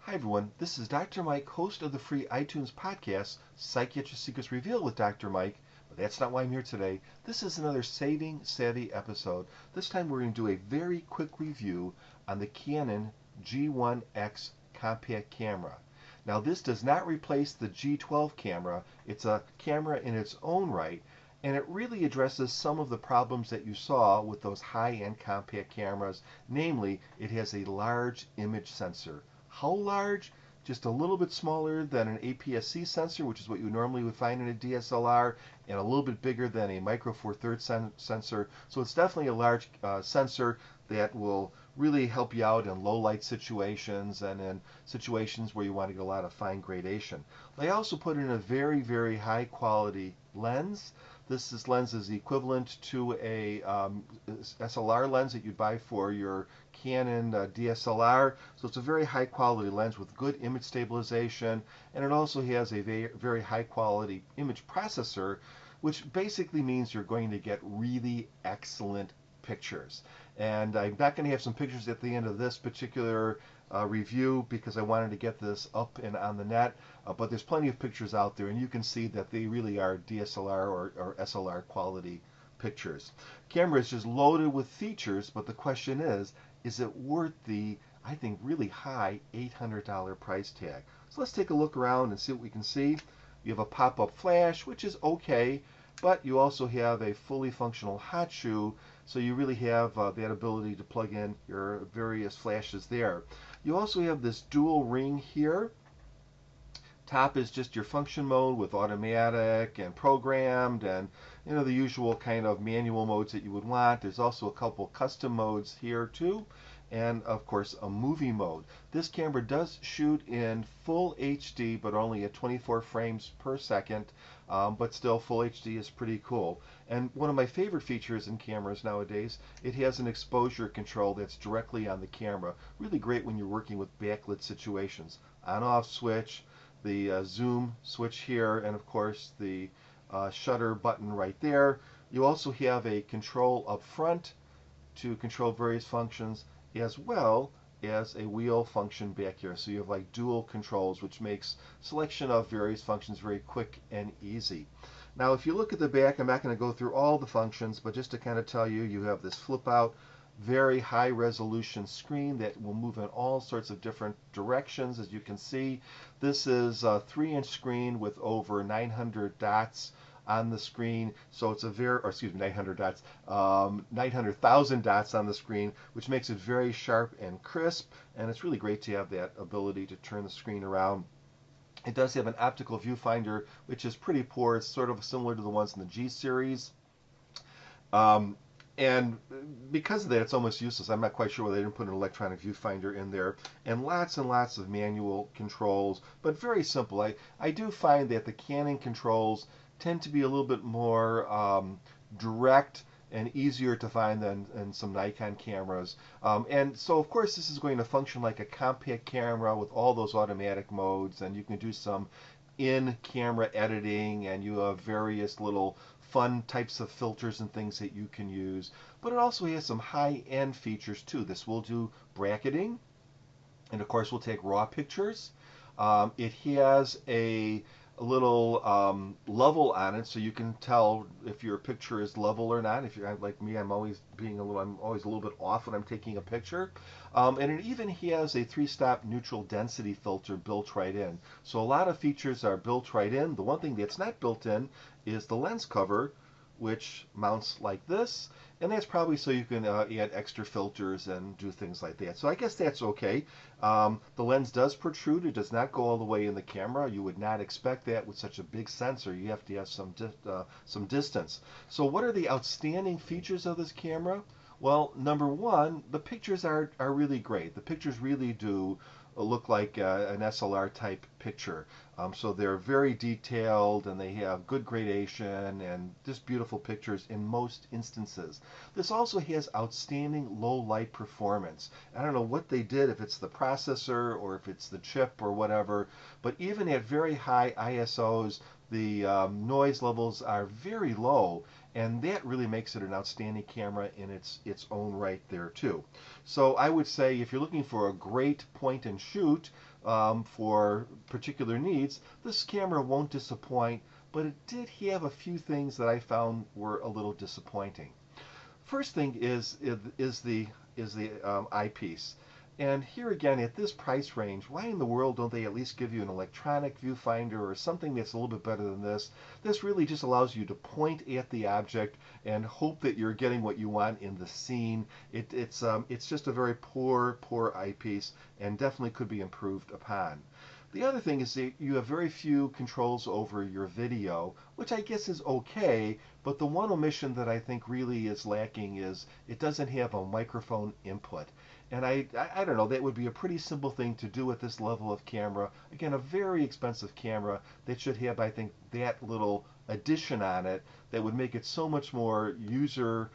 Hi everyone, this is Dr. Mike, host of the free iTunes podcast, Psychiatric Secrets Revealed with Dr. Mike. But that's not why I'm here today. This is another Saving Savvy episode. This time we're going to do a very quick review on the Canon G1X compact camera. Now this does not replace the G12 camera. It's a camera in its own right, and it really addresses some of the problems that you saw with those high-end compact cameras. Namely, it has a large image sensor. How large? Just a little bit smaller than an APS-C sensor, which is what you normally would find in a DSLR, and a little bit bigger than a Micro Four Thirds sensor. So it's definitely a large sensor that will really help you out in low light situations and in situations where you want to get a lot of fine gradation. They also put in a very, very high quality lens. This lens is equivalent to a SLR lens that you'd buy for your Canon DSLR. So it's a very high quality lens with good image stabilization, and it also has a very high quality image processor, which basically means you're going to get really excellent pictures. And I'm not going to have some pictures at the end of this particular review because I wanted to get this up and on the net, but there's plenty of pictures out there, and you can see that they really are DSLR or SLR quality pictures. Camera is just loaded with features, but the question is it worth the, I think, really high $800 price tag? So let's take a look around and see what we can see. You have a pop-up flash, which is okay, but you also have a fully functional hot shoe, so you really have that ability to plug in your various flashes there. You also have this dual ring here. Top is just your function mode with automatic and programmed and the usual kind of manual modes that you would want. There's also a couple custom modes here too, and of course a movie mode. This camera does shoot in full HD, but only at 24 frames per second, but still full HD is pretty cool. And one of my favorite features in cameras nowadays, it has an exposure control that's directly on the camera. Really great when you're working with backlit situations. On-off switch, the zoom switch here, and of course the shutter button right there. You also have a control up front to control various functions, as well as a wheel function back here. So you have like dual controls, which makes selection of various functions very quick and easy. Now if you look at the back, I'm not going to go through all the functions, but just to kind of tell you, you have this flip out, very high resolution screen that will move in all sorts of different directions. As you can see, this is a 3-inch screen with over 900 dots on the screen, so it's a very, or excuse me, 900 dots, 900,000 dots on the screen, which makes it very sharp and crisp, and it's really great to have that ability to turn the screen around. It does have an optical viewfinder, which is pretty poor. It's sort of similar to the ones in the G series. And because of that, it's almost useless. I'm not quite sure why they didn't put an electronic viewfinder in there. And lots of manual controls, but very simple. I do find that the Canon controls tend to be a little bit more direct and easier to find than some Nikon cameras. And so, of course, this is going to function like a compact camera with all those automatic modes, and you can do some in-camera editing, and you have various little fun types of filters and things that you can use. But it also has some high-end features too. This will do bracketing, and of course will take raw pictures. It has a little level on it, so you can tell if your picture is level or not. If you're like me, I'm always a little bit off when I'm taking a picture. And it even has a 3-stop neutral density filter built right in. So a lot of features are built right in. The one thing that's not built in is the lens cover, which mounts like this, and that's probably so you can add extra filters and do things like that. So I guess that's okay. The lens does protrude. It does not go all the way in the camera. You would not expect that with such a big sensor. You have to have some distance. So what are the outstanding features of this camera? Well, number one, the pictures are really great. The pictures really do look like an SLR type picture. So they're very detailed, and they have good gradation and just beautiful pictures in most instances. This also has outstanding low light performance. I don't know what they did, if it's the processor or if it's the chip or whatever, but even at very high ISOs, the noise levels are very low, and that really makes it an outstanding camera in its own right there too. So I would say if you're looking for a great point and shoot, for particular needs, this camera won't disappoint, but it did have a few things that I found were a little disappointing. First thing is the eyepiece. And here again, at this price range, why in the world don't they at least give you an electronic viewfinder or something that's a little bit better than this? This really just allows you to point at the object and hope that you're getting what you want in the scene. It's just a very poor eyepiece and definitely could be improved upon. The other thing is that you have very few controls over your video, which I guess is okay, but the one omission that I think really is lacking is it doesn't have a microphone input. And I don't know, that would be a pretty simple thing to do at this level of camera. Again, a very expensive camera that should have, I think, that little addition on it that would make it so much more usable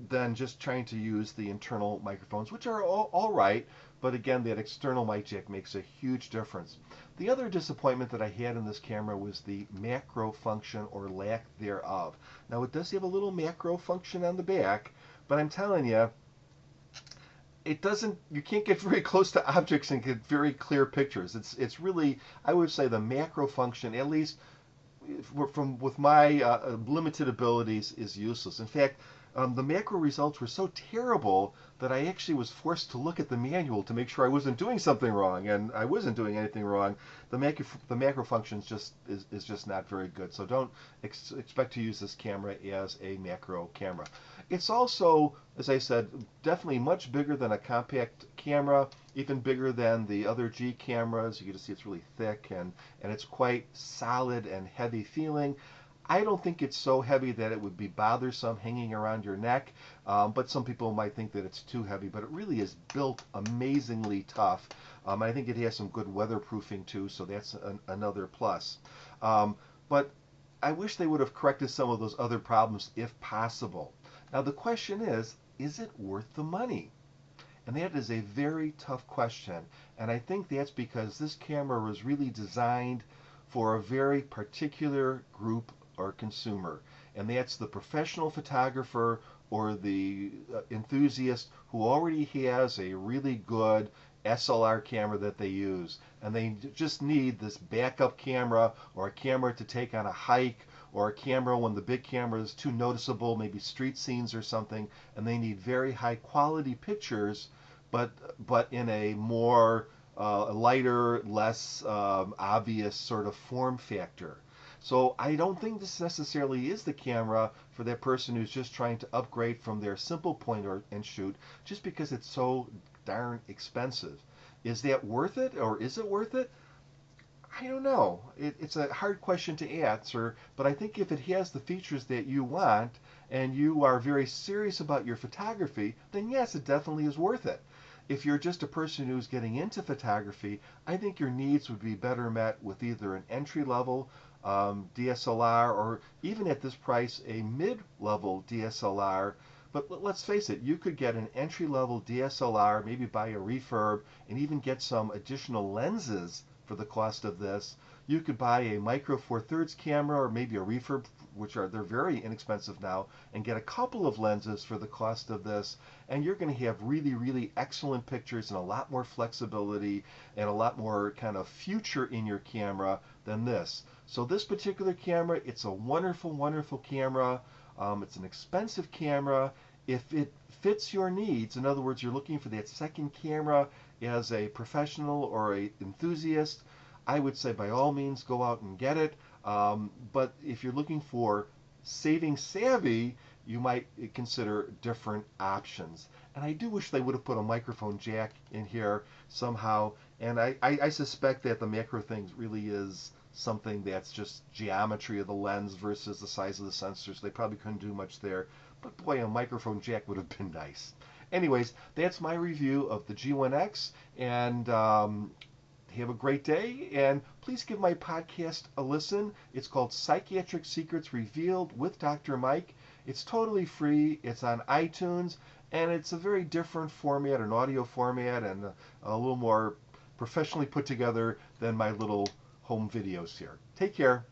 than just trying to use the internal microphones, which are all right, but again, that external mic jack makes a huge difference. The other disappointment that I had in this camera was the macro function or lack thereof. Now, it does have a little macro function on the back, but I'm telling you, it doesn't, you can't get very close to objects and get very clear pictures. It's really, I would say the macro function, at least with my limited abilities, is useless. In fact, the macro results were so terrible that I actually was forced to look at the manual to make sure I wasn't doing something wrong, and I wasn't doing anything wrong. The macro function is just not very good, so don't expect to use this camera as a macro camera. It's also, as I said, definitely much bigger than a compact camera, even bigger than the other G cameras. You can see it's really thick and it's quite solid and heavy feeling. I don't think it's so heavy that it would be bothersome hanging around your neck, but some people might think that it's too heavy, but it really is built amazingly tough. I think it has some good weatherproofing too, so that's another plus. But I wish they would have corrected some of those other problems if possible. Now the question is it worth the money? And that is a very tough question, and I think that's because this camera was really designed for a very particular group or consumer, and that's the professional photographer or the enthusiast who already has a really good SLR camera that they use, and they just need this backup camera or a camera to take on a hike or a camera when the big camera is too noticeable, maybe street scenes or something, and they need very high quality pictures, but in a more lighter, less obvious sort of form factor. So I don't think this necessarily is the camera for that person who's just trying to upgrade from their simple point and shoot, just because it's so darn expensive. Is that worth it, or is it worth it? I don't know. It's a hard question to answer, but I think if it has the features that you want and you are very serious about your photography, then yes, it definitely is worth it. If you're just a person who's getting into photography, I think your needs would be better met with either an entry-level DSLR, or even at this price, a mid-level DSLR. But let's face it, you could get an entry-level DSLR, maybe buy a refurb, and even get some additional lenses for the cost of this. You could buy a micro four thirds camera or maybe a refurb, they're very inexpensive now, and get a couple of lenses for the cost of this, and you're going to have really excellent pictures and a lot more flexibility and a lot more kind of future in your camera than this. So this particular camera, it's a wonderful camera. It's an expensive camera. If it fits your needs, in other words, you're looking for that second camera as a professional or a enthusiast, I would say by all means go out and get it. But if you're looking for saving savvy, you might consider different options. And I do wish they would have put a microphone jack in here somehow. And I suspect that the macro thing really is something that's just geometry of the lens versus the size of the sensors. They probably couldn't do much there. But boy, a microphone jack would have been nice. Anyways, that's my review of the G1X, and have a great day, and please give my podcast a listen. It's called Psychiatric Secrets Revealed with Dr. Mike. It's totally free. It's on iTunes, and it's a very different format, an audio format, and a little more professionally put together than my little home videos here. Take care.